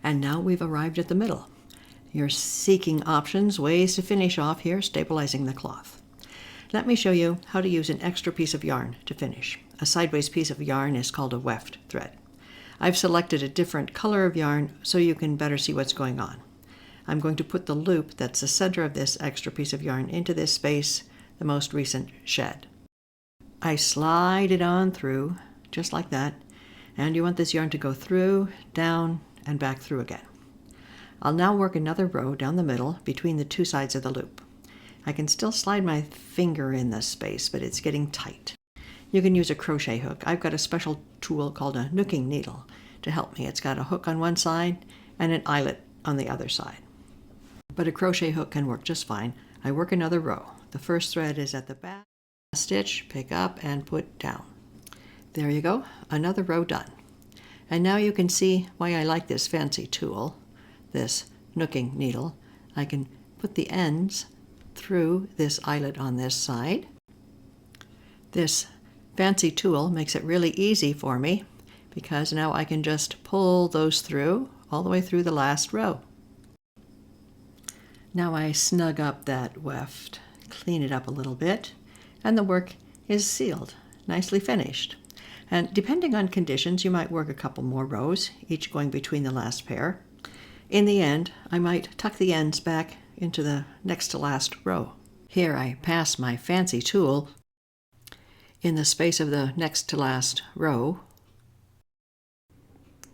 And now we've arrived at the middle. You're seeking options, ways to finish off here, stabilizing the cloth. Let me show you how to use an extra piece of yarn to finish. A sideways piece of yarn is called a weft thread. I've selected a different color of yarn so you can better see what's going on. I'm going to put the loop that's the center of this extra piece of yarn into this space, the most recent shed. I slide it on through, just like that, and you want this yarn to go through, down, and back through again. I'll now work another row down the middle between the two sides of the loop. I can still slide my finger in this space, but it's getting tight. You can use a crochet hook. I've got a special tool called a nooking needle to help me. It's got a hook on one side and an eyelet on the other side. But a crochet hook can work just fine. I work another row. The first thread is at the back. Stitch, pick up, and put down. There you go, another row done. And now you can see why I like this fancy tool, this nooking needle. I can put the ends through this eyelet on this side. This fancy tool makes it really easy for me because now I can just pull those through all the way through the last row. Now I snug up that weft, clean it up a little bit, and the work is sealed, nicely finished. And depending on conditions, you might work a couple more rows, each going between the last pair. In the end, I might tuck the ends back into the next to last row. Here I pass my fancy tool in the space of the next to last row,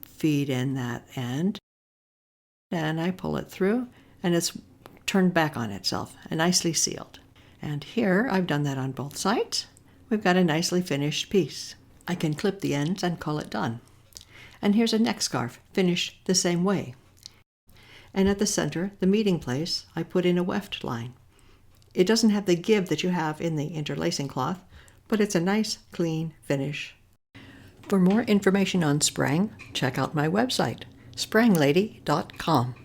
feed in that end, and I pull it through, and it's turned back on itself and nicely sealed. And here I've done that on both sides. We've got a nicely finished piece. I can clip the ends and call it done. And here's a neck scarf finished the same way. And at the center, the meeting place, I put in a weft line. It doesn't have the give that you have in the interlacing cloth, but it's a nice, clean finish. For more information on sprang, check out my website, spranglady.com.